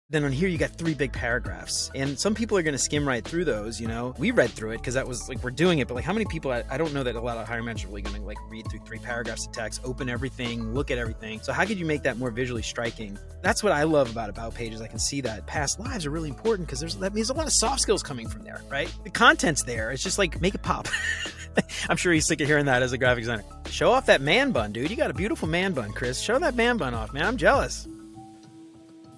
then on here you got 3 big paragraphs, and some people are going to skim right through those. We read through it because that was like, we're doing it, but like how many people, I don't know that a lot of hiring managers are really going to like read through 3 paragraphs of text, open everything, look at everything. So how could you make that more visually striking? That's what I love about pages. I can see that past lives are really important because that means a lot of soft skills coming from there, right? The content's there. It's just like, make it pop. I'm sure he's sick of hearing that as a graphic designer. Show off that man bun, dude. You got a beautiful man bun, Chris. Show that man bun off, man. I'm jealous.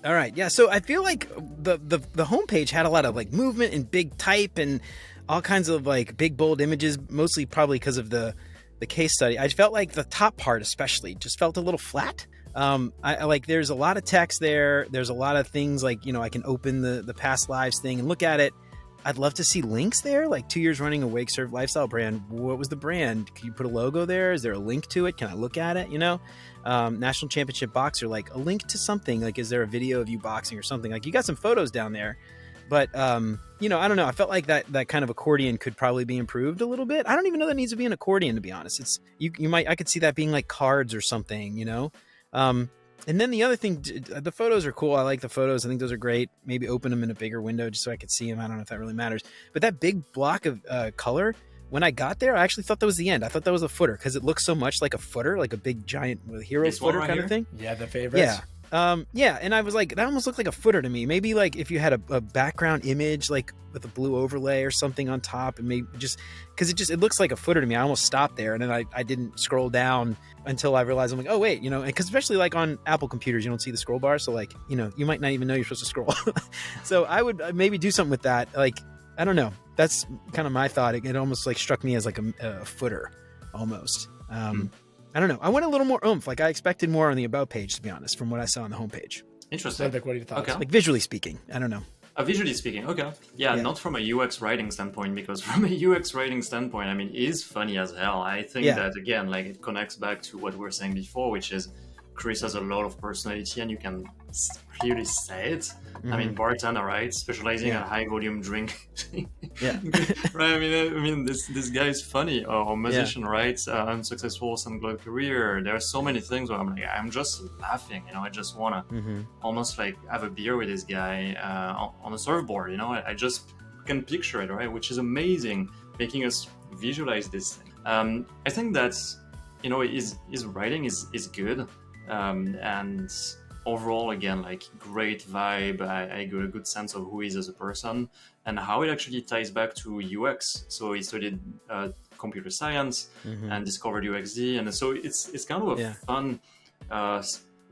All right. Yeah. So I feel like the homepage had a lot of like movement and big type and all kinds of like big, bold images, mostly probably because of the case study. I felt like the top part especially just felt a little flat. I like, there's a lot of text there. There's a lot of things like, I can open the past lives thing and look at it. I'd love to see links there, like 2 years running a Wake Surf lifestyle brand. What was the brand? Can you put a logo there? Is there a link to it? Can I look at it? National championship boxer, like a link to something, like, is there a video of you boxing or something? Like, you got some photos down there, but, I don't know. I felt like that kind of accordion could probably be improved a little bit. I don't even know that needs to be an accordion, to be honest. It's, I could see that being like cards or something, and then the other thing, the photos are cool. I like the photos. I think those are great. Maybe open them in a bigger window just so I could see them. I don't know if that really matters. But that big block of color, when I got there, I actually thought that was the end. I thought that was a footer because it looks so much like a footer, like a big giant hero this footer kind of thing. Yeah, the favorites. Yeah. And I was like, that almost looked like a footer to me. Maybe like if you had a background image, like with a blue overlay or something on top, and maybe just because it looks like a footer to me. I almost stopped there, and then I didn't scroll down until I realized, I'm like, oh wait, because especially like on Apple computers, you don't see the scroll bar. So like, you might not even know you're supposed to scroll. So I would maybe do something with that. Like, I don't know. That's kind of my thought. It almost like struck me as like a footer almost. I don't know. I went a little more oomph. Like, I expected more on the about page, to be honest, from what I saw on the homepage. Interesting. Like, what are your thoughts? Okay. Like, visually speaking. I don't know. Visually speaking, okay. Yeah, not from a UX writing standpoint, because from a UX writing standpoint, I mean, it is funny as hell. I think that, again, like, it connects back to what we were saying before, which is Chris has a lot of personality, and you can clearly say it. I mean, bartender, right? Specializing in high volume drink. Right. I mean, this guy is funny. Or musician, right? Unsuccessful SoundCloud career. There are so many things where I'm like, I'm just laughing. I just wanna almost like have a beer with this guy on a surfboard. I just can picture it, right? Which is amazing, making us visualize this thing. I think that his writing is good, and overall, again, like, great vibe. I got a good sense of who he is as a person and how it actually ties back to UX. So he studied computer science and discovered UXD, and so it's kind of a fun,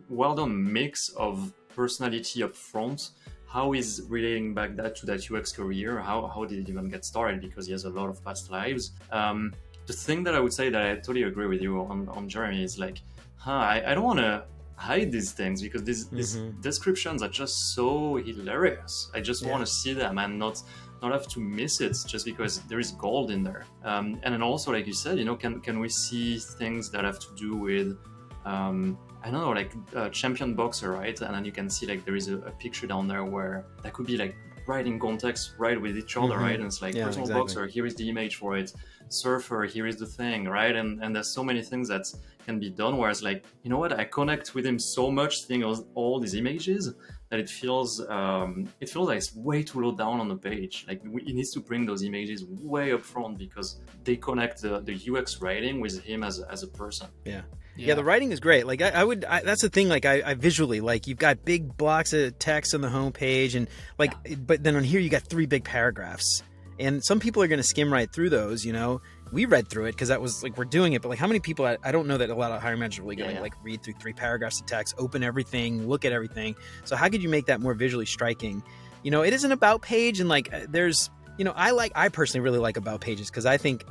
well done mix of personality up front. How is relating back that to that UX career? How did it even get started? Because he has a lot of past lives. The thing that I would say that I totally agree with you on Jeremy is like, I don't want to hide these things because these descriptions are just so hilarious. I just want to see them and not have to miss it just because there is gold in there. And then also, like you said, can we see things that have to do with I don't know, like champion boxer, right? And then you can see like there is a picture down there where that could be like right in context, right with each other, right? And it's like personal boxer, here is the image for it. Surfer, here is the thing, right? And there's so many things that can be done, whereas like, you know what, I connect with him so much seeing all these images that it feels like it's way too low down on the page. Like, he needs to bring those images way up front because they connect the UX writing with him as a person. Yeah, the writing is great. Like, I that's the thing. Like, I visually, like, you've got big blocks of text on the homepage, and like, but then on here you got 3 big paragraphs, and some people are going to skim right through those. We read through it because that was like, we're doing it, but like, how many people? I don't know that a lot of hiring managers are really going to like read through 3 paragraphs of text, open everything, look at everything. So how could you make that more visually striking? It is an about page, and like, there's, I personally really like about pages because I think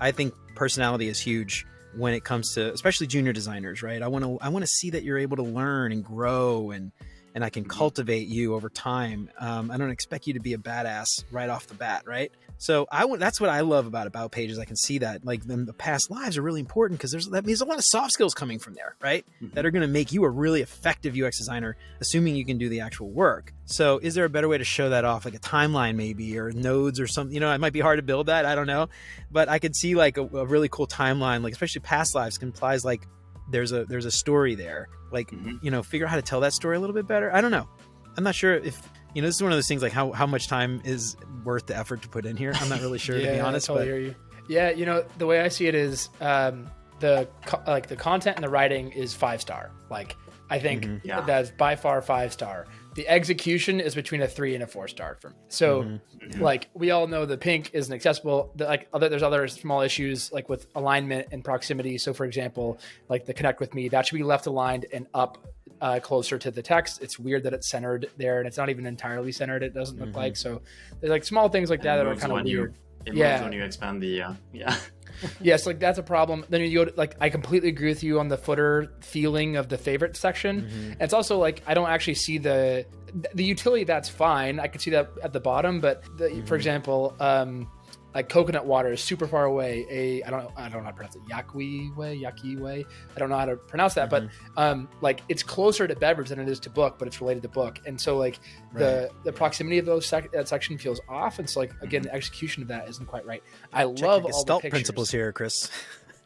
personality is huge when it comes to especially junior designers, right? I want to see that you're able to learn and grow, and I can cultivate you over time. I don't expect you to be a badass right off the bat, right? So that's what I love about pages. I can see that, like, the past lives are really important because that means a lot of soft skills coming from there, right? That are going to make you a really effective UX designer, assuming you can do the actual work. So is there a better way to show that off, like a timeline maybe, or nodes or something? It might be hard to build that. I don't know, but I could see like a really cool timeline, like especially past lives implies like there's a story there, like, figure out how to tell that story a little bit better. I don't know. I'm not sure if, you know, this is one of those things like how much time is worth the effort to put in here. I'm not really sure, to be honest. I totally hear you. Yeah, you know, the way I see it is the content and the writing is 5-star. Like, I think that's by far 5-star. The execution is between a 3 and a 4-star for me. So like we all know the pink isn't accessible. There's other small issues like with alignment and proximity. So for example, like the connect with me, that should be left aligned and up closer to the text. It's weird that it's centered there and it's not even entirely centered. It doesn't look like, so there's like small things like that are kind of weird. It moves when you expand the, Yes, like that's a problem. Then you go to, like, I completely agree with you on the footer feeling of the favorite section. And it's also like, I don't actually see the utility. That's fine. I could see that at the bottom, but for example, like coconut water is super far away. I don't know how to pronounce it. Yaki way. I don't know how to pronounce that, but like it's closer to beverage than it is to book, but it's related to book. And so like the proximity of that section feels off. And so like, again, the execution of that isn't quite right. I love all the pictures. Principles here, Chris.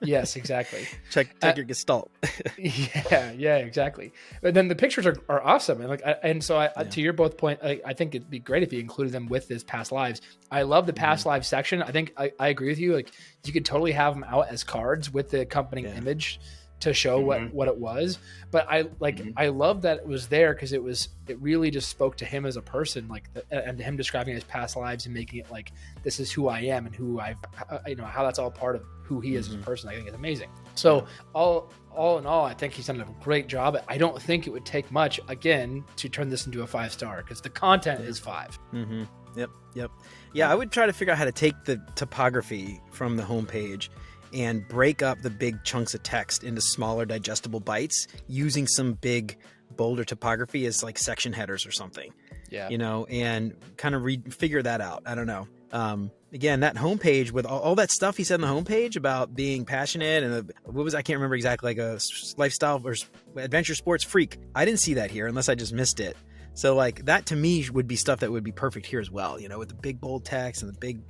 Yes, exactly. check your Gestalt. yeah, exactly. But then the pictures are awesome, and so to your both point, I think it'd be great if you included them with this past lives. I love the past lives section. I think I agree with you. Like you could totally have them out as cards with the accompanying image to show what it was. But I love that it was there because it really just spoke to him as a person, like and him describing his past lives and making it like this is who I am and who I've how that's all part of who he is as a person. I think it's amazing. So all in all, I think he's done a great job. I don't think it would take much again to turn this into a 5-star because the content is 5. Yep. Yeah, I would try to figure out how to take the topography from the homepage and break up the big chunks of text into smaller digestible bites using some big bolder topography as like section headers or something. Yeah. You know, and kind of figure that out. I don't know. Again, that homepage with all that stuff he said on the homepage about being passionate and I can't remember exactly, like a lifestyle or adventure sports freak. I didn't see that here unless I just missed it. So like that to me would be stuff that would be perfect here as well, you know, with the big bold text and the big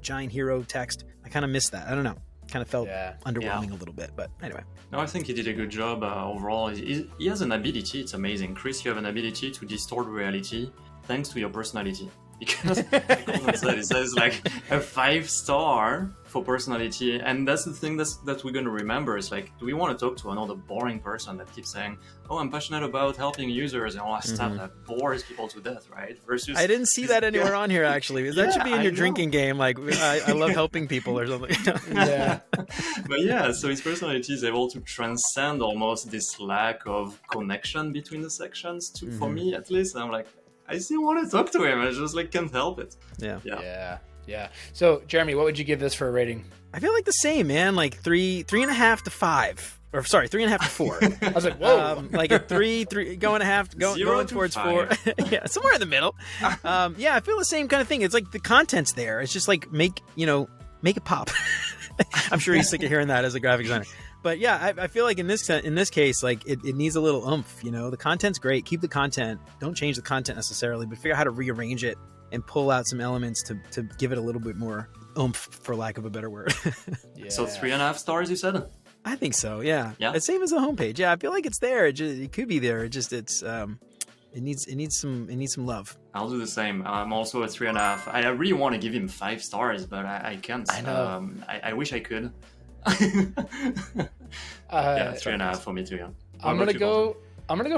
giant hero text. I kind of missed that. I don't know. Kind of felt underwhelming a little bit, but anyway. No, I think he did a good job overall. He has an ability. It's amazing. Chris, you have an ability to distort reality thanks to your personality. Because it says like a 5-star for personality, and that's the thing that we're going to remember. Is like, do we want to talk to another boring person that keeps saying, "Oh, I'm passionate about helping users," and all that stuff that bores people to death, right? Versus, I didn't see that anywhere on here actually. That should be in your drinking game. Like, I love helping people or something. But so his personality is able to transcend almost this lack of connection between the sections. For me, at least, I'm like, I still want to talk to him. I just like can't help it. Yeah. So Jeremy, what would you give this for a rating? I feel like the same, man. Like 3.5 to 5, or sorry, 3.5 to 4. I was like, whoa, like a 3, going towards 4. Yeah, somewhere in the middle. I feel the same kind of thing. It's like the content's there. It's just like make it pop. I'm sure he's sick of hearing that as a graphic designer. But yeah, I feel like in this case, like it needs a little oomph. You know, the content's great. Keep the content. Don't change the content necessarily, but figure out how to rearrange it and pull out some elements to give it a little bit more oomph, for lack of a better word. So 3.5 stars, you said? I think so. Yeah. It's same as the homepage. Yeah, I feel like it's there. It could be there. It needs some love. I'll do the same. I'm also at 3.5. I really want to give him 5 stars, but I can't. I know. I wish I could. 3.5 for me too. Yeah. I'm gonna go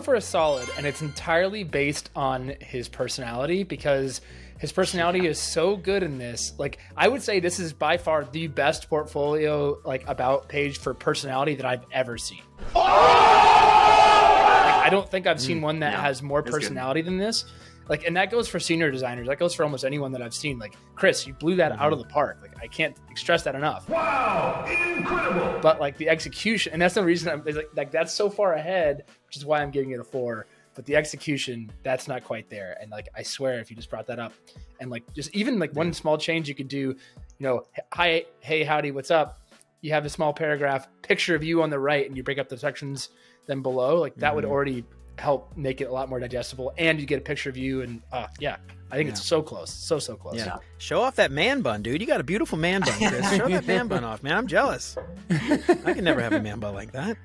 for a solid, and it's entirely based on his personality because his personality is so good in this. Like, I would say this is by far the best portfolio like about page for personality that I've ever seen. Like, I don't think I've seen one that has more personality than this. Like, and that goes for senior designers. That goes for almost anyone that I've seen. Like, Chris, you blew that out of the park. Like, I can't stress that enough. Wow, incredible! But like the execution, and that's the reason I'm like that's so far ahead, which is why I'm giving it a 4. But the execution, that's not quite there. And like, I swear, if you just brought that up, and like just even like one small change you could do, you know, hi, hey, howdy, what's up? You have a small paragraph, picture of you on the right, and you break up the sections then below. Like that would already help make it a lot more digestible, and you get a picture of you, and I think it's so close, so close. Yeah, show off that man bun, dude. You got a beautiful man bun, Chris. Show that man bun off, man. I'm jealous. I can never have a man bun like that.